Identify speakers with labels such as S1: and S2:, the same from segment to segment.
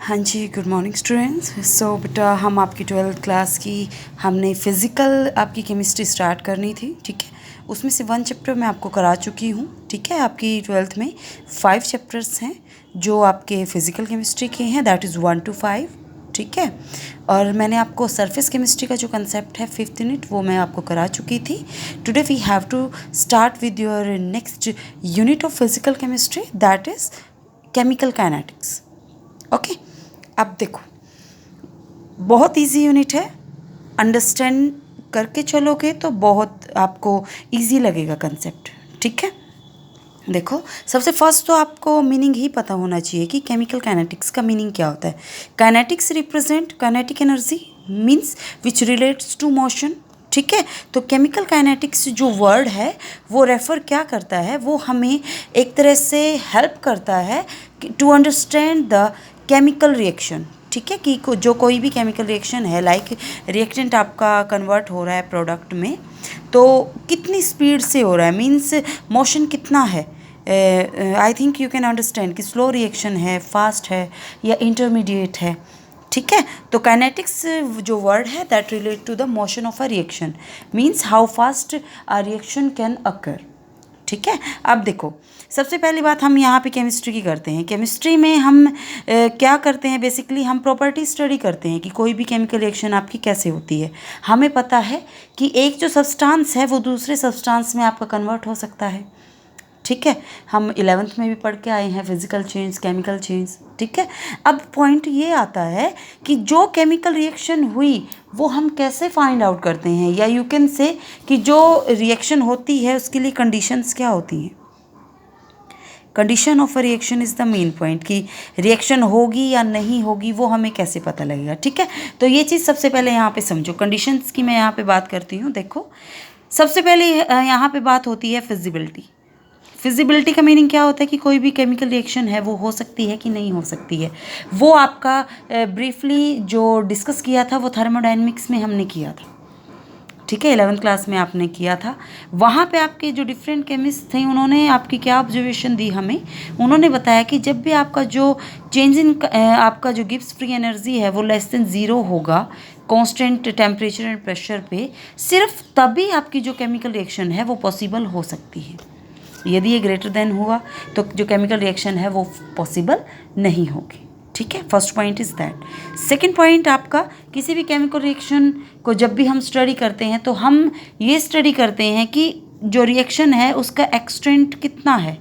S1: हाँ जी, good morning students. सो बेटा हम आपकी 12th क्लास की हमने फ़िज़िकल आपकी केमिस्ट्री स्टार्ट करनी थी, ठीक है। उसमें से 1 चैप्टर मैं आपको करा चुकी हूँ, ठीक है। आपकी 12th में 5 चैप्टर्स हैं जो आपके फ़िज़िकल केमिस्ट्री के हैं, दैट इज़ 1 to 5, ठीक है। और मैंने आपको सरफेस केमिस्ट्री का जो कंसेप्ट है 5th यूनिट वो मैं आपको करा चुकी थी। Today we have to start with your next unit of physical chemistry, that is chemical kinetics. Okay, अब देखो बहुत इजी यूनिट है, अंडरस्टैंड करके चलोगे तो बहुत आपको इजी लगेगा कंसेप्ट, ठीक है। देखो सबसे फर्स्ट तो आपको मीनिंग ही पता होना चाहिए कि केमिकल काइनेटिक्स का मीनिंग क्या होता है। Kinetics represent kinetic energy means which relates to motion, ठीक है। तो केमिकल काइनेटिक्स जो वर्ड है वो रेफ़र क्या करता है, वो हमें एक तरह से हेल्प करता है to understand the chemical reaction, ठीक है। कि जो कोई भी केमिकल रिएक्शन है, लाइक रिएक्टेंट आपका कन्वर्ट हो रहा है प्रोडक्ट में, तो कितनी स्पीड से हो रहा है, मीन्स मोशन कितना है। I think you can understand कि स्लो रिएक्शन है, फास्ट है या इंटरमीडिएट है, ठीक है। तो काइनेटिक्स जो वर्ड है that relate to the motion of a reaction, means how fast a reaction can occur, ठीक है। अब देखो सबसे पहली बात हम यहाँ पे केमिस्ट्री की करते हैं। केमिस्ट्री में हम क्या करते हैं, बेसिकली हम प्रॉपर्टी स्टडी करते हैं कि कोई भी केमिकल रिएक्शन आपकी कैसे होती है। हमें पता है कि एक जो सब्सटेंस है वो दूसरे सब्सटेंस में आपका कन्वर्ट हो सकता है, ठीक है। हम 11th में भी पढ़ के आए हैं फिजिकल चेंज, केमिकल चेंज, ठीक है। अब पॉइंट ये आता है कि जो केमिकल रिएक्शन हुई वो हम कैसे फाइंड आउट करते हैं, या यू कैन से कि जो रिएक्शन होती है उसके लिए कंडीशंस क्या होती हैं। Condition of a reaction is the main point कि रिएक्शन होगी या नहीं होगी वो हमें कैसे पता लगेगा, ठीक है। तो ये चीज़ सबसे पहले यहाँ पे समझो, कंडीशंस की मैं यहाँ पे बात करती हूँ। देखो सबसे पहले यहाँ पे बात होती है फिजिबिलिटी। फिजिबिलिटी का मीनिंग क्या होता है कि कोई भी केमिकल रिएक्शन है वो हो सकती है कि नहीं हो सकती है। वो आपका ब्रीफली जो डिस्कस किया था वो थर्मोडायनेमिक्स में हमने किया था, ठीक है। 11th क्लास में आपने किया था। वहाँ पे आपके जो डिफरेंट केमिस्ट थे उन्होंने आपकी क्या ऑब्जर्वेशन दी हमें, उन्होंने बताया कि जब भी आपका जो चेंज इन आपका जो गिब्स फ्री एनर्जी है वो लेस देन 0 होगा कांस्टेंट टेम्परेचर एंड प्रेशर पे, सिर्फ तभी आपकी जो केमिकल रिएक्शन है वो पॉसिबल हो सकती है। यदि ये ग्रेटर देन हुआ तो जो केमिकल रिएक्शन है वो पॉसिबल नहीं होगी, ठीक है। First point is that. Second point आपका, किसी भी केमिकल रिएक्शन को जब भी हम स्टडी करते हैं तो हम ये स्टडी करते हैं कि जो रिएक्शन है उसका एक्सटेंट कितना है।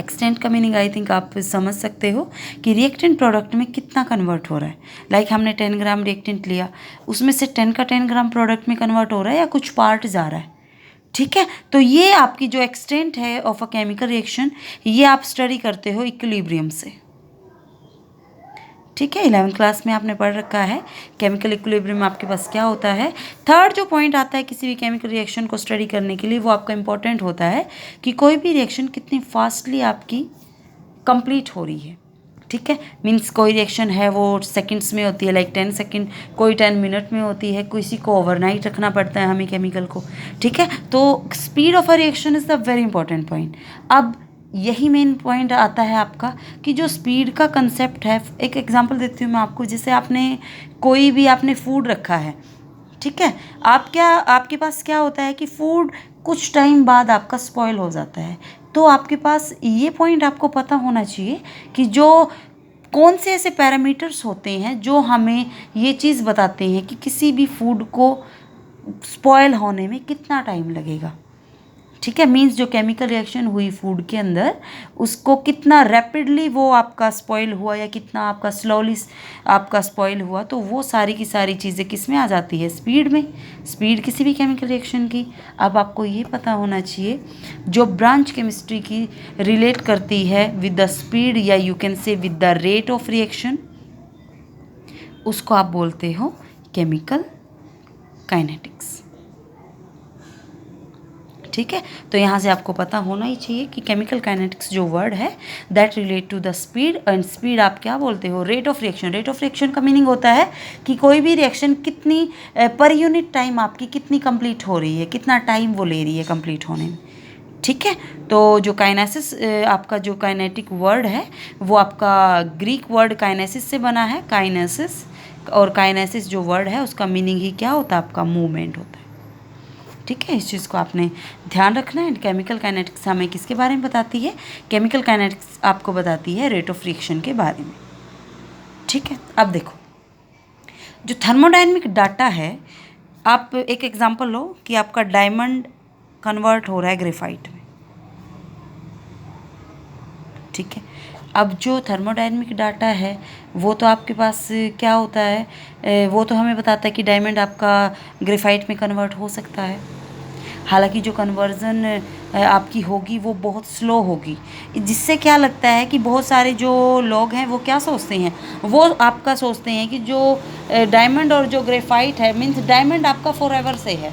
S1: एक्सटेंट का मीनिंग आई थिंक आप समझ सकते हो कि रिएक्टेंट प्रोडक्ट में कितना कन्वर्ट हो रहा है। लाइक हमने 10 ग्राम रिएक्टेंट लिया, उसमें से 10 का 10 ग्राम प्रोडक्ट में कन्वर्ट हो रहा है या कुछ पार्ट जा रहा है, ठीक है। तो ये आपकी जो एक्सटेंट है ऑफ अ केमिकल रिएक्शन, ये आप स्टडी करते हो इक्विलिब्रियम से, ठीक है। 11th क्लास में आपने पढ़ रखा है केमिकल इक्विलिब्रियम आपके पास क्या होता है। थर्ड जो पॉइंट आता है किसी भी केमिकल रिएक्शन को स्टडी करने के लिए, वो आपका इंपॉर्टेंट होता है कि कोई भी रिएक्शन कितनी फास्टली आपकी कंप्लीट हो रही है, ठीक है। मीन्स कोई रिएक्शन है वो सेकंड्स में होती है, लाइक 10 सेकंड, कोई 10 मिनट में होती है, किसी को ओवरनाइट रखना पड़ता है हमें केमिकल को, ठीक है। तो speed of a reaction is the very important point. अब यही मेन पॉइंट आता है आपका कि जो स्पीड का कंसेप्ट है। एक एग्जांपल देती हूँ मैं आपको, जैसे आपने कोई भी आपने फूड रखा है, ठीक है। आपके पास क्या होता है कि फूड कुछ टाइम बाद आपका स्पॉइल हो जाता है, तो आपके पास ये पॉइंट आपको पता होना चाहिए कि जो कौन से ऐसे पैरामीटर्स होते हैं जो हमें ये चीज़ बताते हैं कि किसी भी फूड को स्पॉइल होने में कितना टाइम लगेगा, ठीक है। मीन्स जो केमिकल रिएक्शन हुई फूड के अंदर उसको कितना रैपिडली वो आपका स्पॉइल हुआ या कितना आपका स्लोली आपका स्पॉइल हुआ, तो वो सारी की सारी चीज़ें किस में आ जाती है, स्पीड में। स्पीड किसी भी केमिकल रिएक्शन की। अब आपको ये पता होना चाहिए जो ब्रांच केमिस्ट्री की रिलेट करती है विद द स्पीड, या यू कैन से with the rate of reaction, उसको आप बोलते हो केमिकल काइनेटिक्स, ठीक है। तो यहाँ से आपको पता होना ही चाहिए कि केमिकल काइनेटिक्स जो वर्ड है that relate to the speed, and speed आप क्या बोलते हो, rate of reaction. Rate of reaction का मीनिंग होता है कि कोई भी रिएक्शन कितनी पर यूनिट टाइम आपकी कितनी कंप्लीट हो रही है, कितना टाइम वो ले रही है कंप्लीट होने में, ठीक है। तो जो काइनेसिस आपका जो काइनेटिक वर्ड है वो आपका ग्रीक वर्ड काइनेसिस से बना है, काइनेसिस। और काइनेसिस जो वर्ड है उसका मीनिंग ही क्या होता है, आपका मूवमेंट होता है। ठीक है, इस चीज़ को आपने ध्यान रखना है। केमिकल काइनेटिक्स हमें किसके बारे में बताती है? केमिकल काइनेटिक्स आपको बताती है रेट ऑफ रिएक्शन के बारे में। ठीक है, अब देखो जो थर्मोडायनेमिक डाटा है, आप एक एग्जांपल लो कि आपका डायमंड कन्वर्ट हो रहा है ग्रेफाइट में। ठीक है, अब जो थर्मोडायनेमिक डाटा है वो तो आपके पास क्या होता है, वो तो हमें बताता है कि डायमंड आपका ग्रेफाइट में कन्वर्ट हो सकता है। हालांकि जो कन्वर्जन आपकी होगी वो बहुत स्लो होगी, जिससे क्या लगता है कि बहुत सारे जो लोग हैं वो क्या सोचते हैं, वो आपका सोचते हैं कि जो डायमंड और जो ग्रेफाइट है मीन्स डायमंड आपका फॉरएवर से है,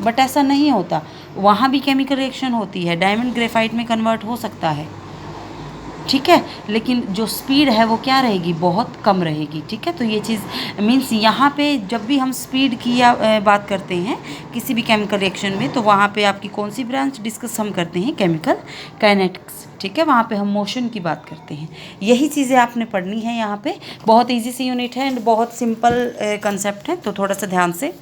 S1: बट ऐसा नहीं होता। वहाँ भी केमिकल रिएक्शन होती है, डायमंड ग्रेफाइट में कन्वर्ट हो सकता है। ठीक है, लेकिन जो स्पीड है वो क्या रहेगी, बहुत कम रहेगी। ठीक है, तो ये चीज़ मीन्स यहाँ पे जब भी हम स्पीड की या बात करते हैं किसी भी केमिकल रिएक्शन में, तो वहाँ पे आपकी कौन सी ब्रांच डिस्कस हम करते हैं, केमिकल काइनेटिक्स। ठीक है, वहाँ पे हम मोशन की बात करते हैं। यही चीज़ें आपने पढ़नी है यहाँ पे। बहुत ईजी सी यूनिट है एंड बहुत सिंपल कंसेप्ट है, तो थोड़ा सा ध्यान से।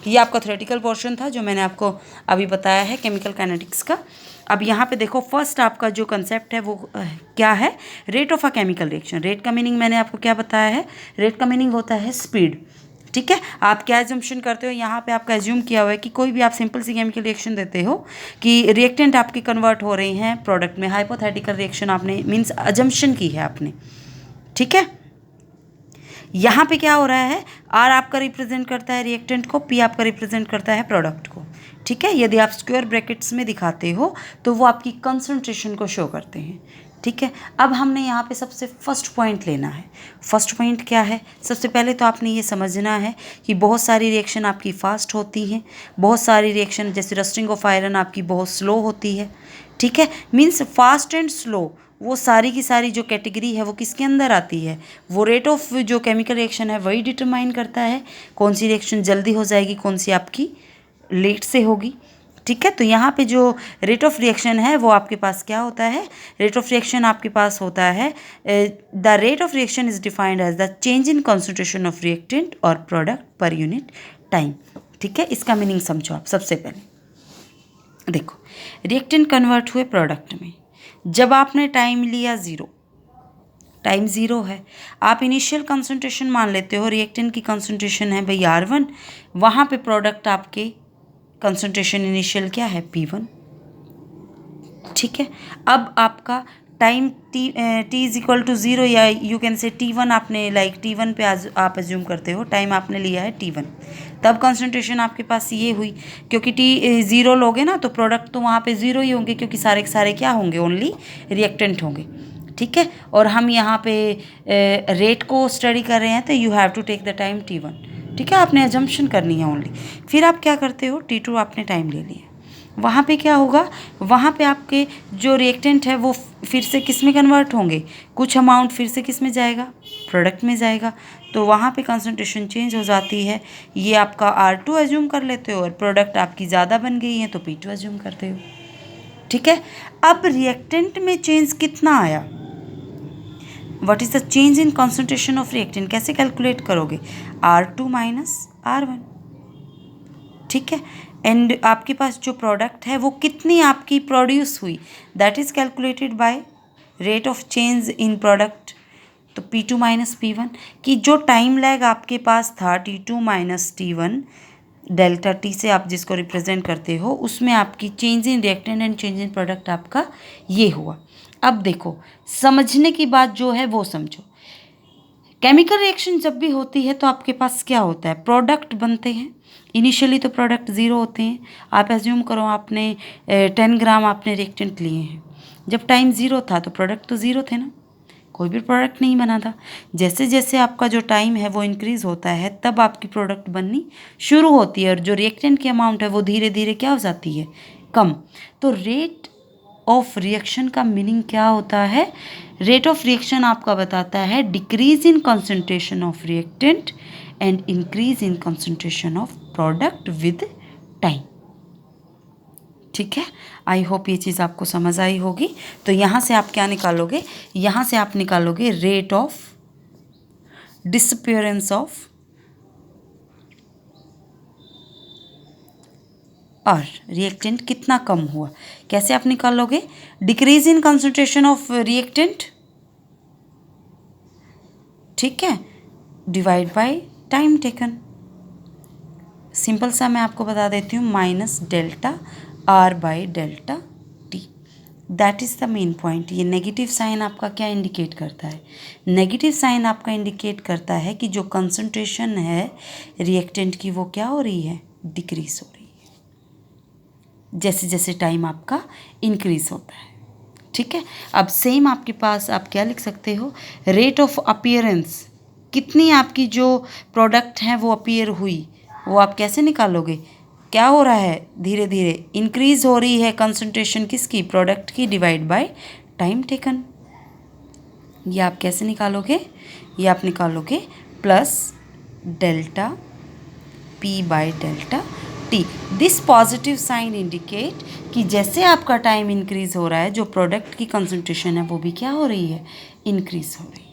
S1: ये आपका थ्योरेटिकल पोर्शन था जो मैंने आपको अभी बताया है केमिकल काइनेटिक्स का। अब यहाँ पे देखो फर्स्ट आपका जो कंसेप्ट है वो क्या है, rate of a chemical reaction. Rate का मीनिंग मैंने आपको क्या बताया है, रेट का मीनिंग होता है स्पीड। ठीक है, आप क्या एजम्पशन करते हो, यहाँ पे आपका एज्यूम किया हुआ है कि कोई भी आप सिंपल सी केमिकल रिएक्शन देते हो कि रिएक्टेंट आपकी कन्वर्ट हो रहे हैं प्रोडक्ट में। हाइपोथेटिकल रिएक्शन आपने मीन्स अजम्पशन की है आपने। ठीक है, यहाँ पे क्या हो रहा है, आर आपका रिप्रेजेंट करता है रिएक्टेंट को, पी आपका रिप्रेजेंट करता है प्रोडक्ट को। ठीक है, यदि आप स्क्वायर ब्रैकेट्स में दिखाते हो तो वो आपकी कंसंट्रेशन को शो करते हैं। ठीक है, अब हमने यहाँ पे सबसे फर्स्ट पॉइंट लेना है। फर्स्ट पॉइंट क्या है, सबसे पहले तो आपने ये समझना है कि बहुत सारी रिएक्शन आपकी फास्ट होती हैं, बहुत सारी रिएक्शन जैसे रस्टिंग ऑफ आयरन आपकी बहुत स्लो होती है। ठीक है, मीन्स फास्ट एंड स्लो वो सारी की सारी जो कैटेगरी है वो किसके अंदर आती है, वो रेट ऑफ जो केमिकल रिएक्शन है वही डिटरमाइन करता है कौन सी रिएक्शन जल्दी हो जाएगी, कौन सी आपकी लेट से होगी। ठीक है, तो यहाँ पे जो रेट ऑफ रिएक्शन है वो आपके पास क्या होता है, रेट ऑफ रिएक्शन आपके पास होता है, the rate of reaction is defined as the change in concentration of reactant और प्रोडक्ट पर यूनिट टाइम। ठीक है, इसका मीनिंग समझो आप। सबसे पहले देखो, रिएक्टेंट कन्वर्ट हुए प्रोडक्ट में, जब आपने टाइम लिया ज़ीरो, टाइम ज़ीरो है, आप इनिशियल कंसंट्रेशन मान लेते हो, रिएक्टेंट की कंसंट्रेशन है भाई R1, वहाँ पे प्रोडक्ट आपके कंसंट्रेशन इनिशियल क्या है P1। ठीक है, अब आपका time T is equal to zero या यू कैन से T1, आपने लाइक T1 पे आप एज्यूम करते हो, टाइम आपने लिया है T1, तब कंसंट्रेशन आपके पास ये हुई। क्योंकि टी ज़ीरो लोगे ना तो प्रोडक्ट तो वहाँ पे ज़ीरो ही होंगे, क्योंकि सारे के सारे क्या होंगे, ओनली रिएक्टेंट होंगे। ठीक है, और हम यहाँ पे रेट को स्टडी कर रहे हैं तो you have to take the time T1। ठीक है, आपने एजम्पशन करनी है ओनली। फिर आप क्या करते हो, T2 आपने टाइम ले लिया, वहाँ पे क्या होगा, वहाँ पे आपके जो रिएक्टेंट है वो फिर से किस में कन्वर्ट होंगे, कुछ अमाउंट फिर से किस में जाएगा, प्रोडक्ट में जाएगा। तो वहाँ पे कंसंट्रेशन चेंज हो जाती है। ये आपका R2 एज्यूम कर लेते हो और प्रोडक्ट आपकी ज़्यादा बन गई है तो P2 एज्यूम करते हो। ठीक है, अब रिएक्टेंट में चेंज कितना आया, what is the change in concentration of reactant, कैसे कैलकुलेट करोगे, R2 माइनस R1। ठीक है, एंड आपके पास जो प्रोडक्ट है वो कितनी आपकी प्रोड्यूस हुई, that is calculated by rate of change in product. तो P2 माइनस P1 की जो टाइम लैग आपके पास था T2 minus T1, delta T से आप जिसको रिप्रेजेंट करते हो, उसमें आपकी change in reactant and change in product आपका ये हुआ। अब देखो, समझने की बात जो है वो समझो। केमिकल रिएक्शन जब भी होती है तो आपके पास क्या होता है, प्रोडक्ट बनते हैं। इनिशियली तो प्रोडक्ट ज़ीरो होते हैं। आप एज्यूम करो आपने 10 ग्राम आपने रिएक्टेंट लिए हैं, जब टाइम ज़ीरो था तो प्रोडक्ट तो ज़ीरो थे ना, कोई भी प्रोडक्ट नहीं बना था। जैसे जैसे आपका जो टाइम है वो इंक्रीज़ होता है तब आपकी प्रोडक्ट बननी शुरू होती है, और जो रिएक्टेंट की अमाउंट है वो धीरे धीरे क्या हो जाती है, कम। तो रेट ऑफ रिएक्शन का मीनिंग क्या होता है, रेट ऑफ रिएक्शन आपका बताता है decrease in concentration of reactant and increase in concentration of product with time. ठीक है, आई होप ये चीज़ आपको समझ आई होगी। तो यहाँ से आप क्या निकालोगे, यहाँ से आप निकालोगे रेट ऑफ डिसअपियरेंस ऑफ और रिएक्टेंट कितना कम हुआ। कैसे आप निकालोगे, decrease in concentration of reactant, ठीक है, divide by time taken. Simple सा मैं आपको बता देती हूँ, minus delta R by delta T. That is the main point. ये नेगेटिव साइन आपका क्या इंडिकेट करता है, नेगेटिव साइन आपका इंडिकेट करता है कि जो कंसंट्रेशन है रिएक्टेंट की वो क्या हो रही है, डिक्रीज हो रही है जैसे जैसे टाइम आपका इंक्रीज होता है। ठीक है, अब सेम आपके पास आप क्या लिख सकते हो, रेट ऑफ अपीयरेंस, कितनी आपकी जो प्रोडक्ट हैं वो अपीयर हुई, वो आप कैसे निकालोगे, क्या हो रहा है, धीरे धीरे इंक्रीज हो रही है कंसंट्रेशन किसकी, प्रोडक्ट की, डिवाइड बाय टाइम टेकन। ये आप कैसे निकालोगे, ये आप निकालोगे plus delta P by delta T. This positive sign indicate कि जैसे आपका टाइम इंक्रीज हो रहा है, जो प्रोडक्ट की कंसंट्रेशन है वो भी क्या हो रही है, इंक्रीज हो रही है।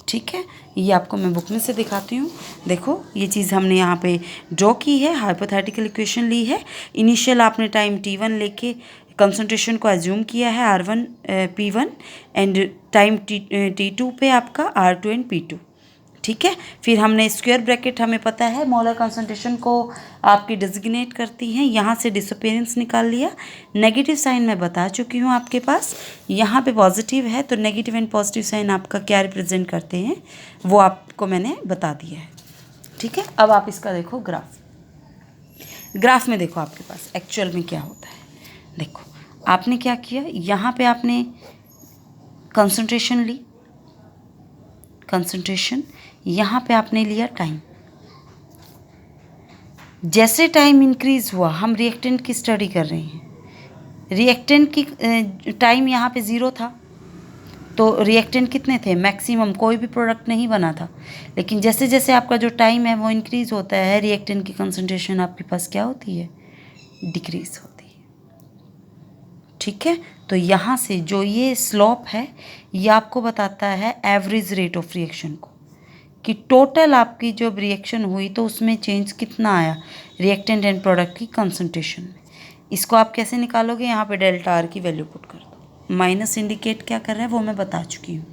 S1: ठीक है, ये आपको मैं बुक में से दिखाती हूँ। देखो ये चीज़ हमने यहाँ पे ड्रॉ की है, हाइपोथेटिकल इक्वेशन ली है। इनिशियल आपने टाइम t1 लेके कंसंट्रेशन को एज्यूम किया है r1 p1 and time t2 पे आपका r2 एंड p2। ठीक है, फिर हमने स्क्वायर ब्रैकेट, हमें पता है मोलर कंसंट्रेशन को आपकी डिजिग्नेट करती हैं, यहाँ से डिसअपियरेंस निकाल लिया। नेगेटिव साइन मैं बता चुकी हूँ आपके पास, यहाँ पे पॉजिटिव है तो नेगेटिव एंड पॉजिटिव साइन आपका क्या रिप्रेजेंट करते हैं वो आपको मैंने बता दिया है। ठीक है, अब आप इसका देखो ग्राफ, ग्राफ में देखो आपके पास एक्चुअल में क्या होता है। देखो आपने क्या किया, यहाँ पे आपने कंसंट्रेशन ली, कंसंट्रेशन, यहाँ पे आपने लिया टाइम। जैसे टाइम इंक्रीज हुआ, हम रिएक्टेंट की स्टडी कर रहे हैं, रिएक्टेंट की टाइम यहाँ पे 0 था तो रिएक्टेंट कितने थे, मैक्सिमम, कोई भी प्रोडक्ट नहीं बना था। लेकिन जैसे जैसे आपका जो टाइम है वो इंक्रीज होता है, रिएक्टेंट की कंसंट्रेशन आपके पास क्या होती है, डिक्रीज होती है। ठीक है, तो यहाँ से जो ये स्लोप है ये आपको बताता है एवरेज रेट ऑफ रिएक्शन को, कि टोटल आपकी जब रिएक्शन हुई तो उसमें चेंज कितना आया रिएक्टेंट एंड प्रोडक्ट की कंसंट्रेशन में। इसको आप कैसे निकालोगे, यहाँ पे डेल्टा आर की वैल्यू पुट कर दो। माइनस इंडिकेट क्या कर रहा है वो मैं बता चुकी हूँ।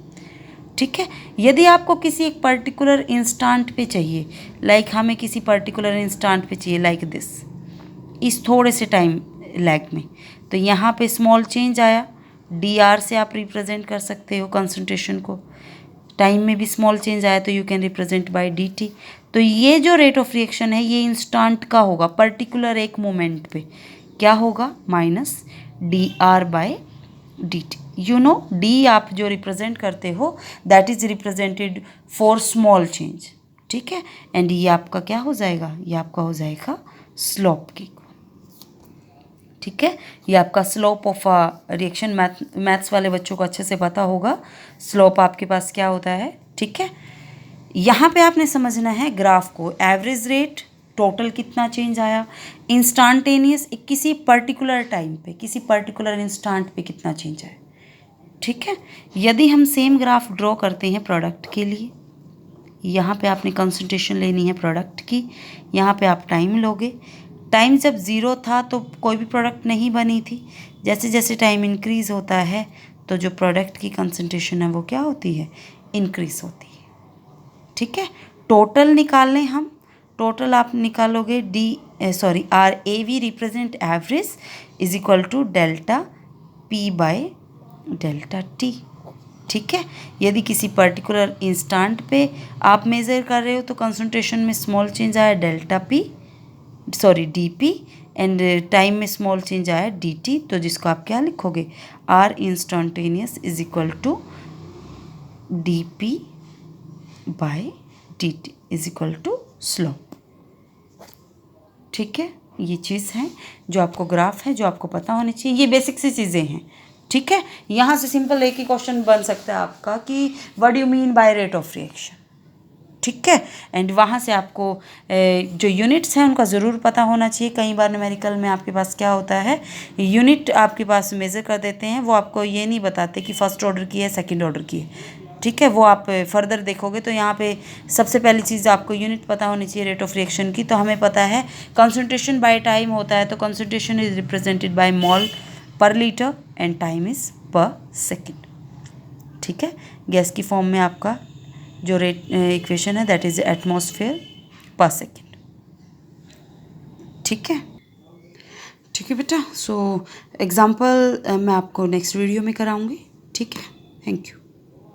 S1: ठीक है, यदि आपको किसी एक पर्टिकुलर इंस्टेंट पे चाहिए, लाइक हमें किसी पर्टिकुलर इंस्टेंट पे चाहिए लाइक दिस, इस थोड़े से टाइम लैग में, तो यहाँ पे स्मॉल चेंज आया, डी आर से आप रिप्रेजेंट कर सकते हो कंसंट्रेशन को। टाइम में भी स्मॉल चेंज आया तो you can represent by D T. तो ये जो रेट ऑफ रिएक्शन है ये इंस्टेंट का होगा, पर्टिकुलर एक मोमेंट पे क्या होगा, minus D R by D T. You know D आप जो रिप्रेजेंट करते हो that is represented for small change. ठीक है, एंड ये आपका क्या हो जाएगा, ये आपका हो जाएगा स्लोप की। ठीक है, ये आपका स्लोप ऑफ रिएक्शन, मैथ्स वाले बच्चों को अच्छे से पता होगा स्लोप आपके पास क्या होता है। ठीक है, यहाँ पे आपने समझना है ग्राफ को, एवरेज रेट, टोटल कितना चेंज आया, इंस्टेंटेनियस किसी पर्टिकुलर टाइम पे, किसी पर्टिकुलर इंस्टेंट पे कितना चेंज आया। ठीक है, यदि हम सेम ग्राफ ड्रॉ करते हैं प्रोडक्ट के लिए, यहाँ पे आपने कंसंट्रेशन लेनी है प्रोडक्ट की, यहाँ पे आप टाइम लोगे। टाइम जब 0 था तो कोई भी प्रोडक्ट नहीं बनी थी, जैसे जैसे टाइम इंक्रीज़ होता है तो जो प्रोडक्ट की कंसंट्रेशन है वो क्या होती है, इंक्रीज़ होती है। ठीक है, टोटल निकाल लें हम, टोटल आप निकालोगे R A V represent average is equal to delta P by delta T. ठीक है, यदि किसी पर्टिकुलर इंस्टेंट पे आप मेज़र कर रहे हो तो कंसंट्रेशन में स्मॉल चेंज आया डी पी, एंड टाइम में स्मॉल चेंज आया डी टी, तो जिसको आप क्या लिखोगे, R instantaneous is equal to D P by D T is equal to slope. ठीक है, ये चीज़ है जो आपको ग्राफ है जो आपको पता होनी चाहिए, ये बेसिक सी चीज़ें हैं। ठीक है, यहाँ से सिंपल एक ही क्वेश्चन बन सकता है आपका कि what do you mean by rate of reaction. ठीक है। एंड वहाँ से आपको जो यूनिट्स हैं उनका ज़रूर पता होना चाहिए। कई बार न्यूमेरिकल में आपके पास क्या होता है, यूनिट आपके पास मेज़र कर देते हैं, वो आपको ये नहीं बताते कि फर्स्ट ऑर्डर की है सेकंड ऑर्डर की है, ठीक है। वो आप फर्दर देखोगे तो यहाँ पे सबसे पहली चीज़ आपको यूनिट पता होनी चाहिए रेट ऑफ रिएक्शन की। तो हमें पता है कंसंट्रेशन बाय टाइम होता है, तो concentration is represented by mole पर लीटर एंड टाइम इज़ पर सेकेंड, ठीक है। गैस की फॉर्म में आपका जो रेट इक्वेशन है दैट इज़ एटमॉस्फेयर पर सेकेंड, ठीक है। ठीक है बेटा, सो एग्ज़ाम्पल मैं आपको नेक्स्ट वीडियो में कराऊंगी, ठीक है। Thank you.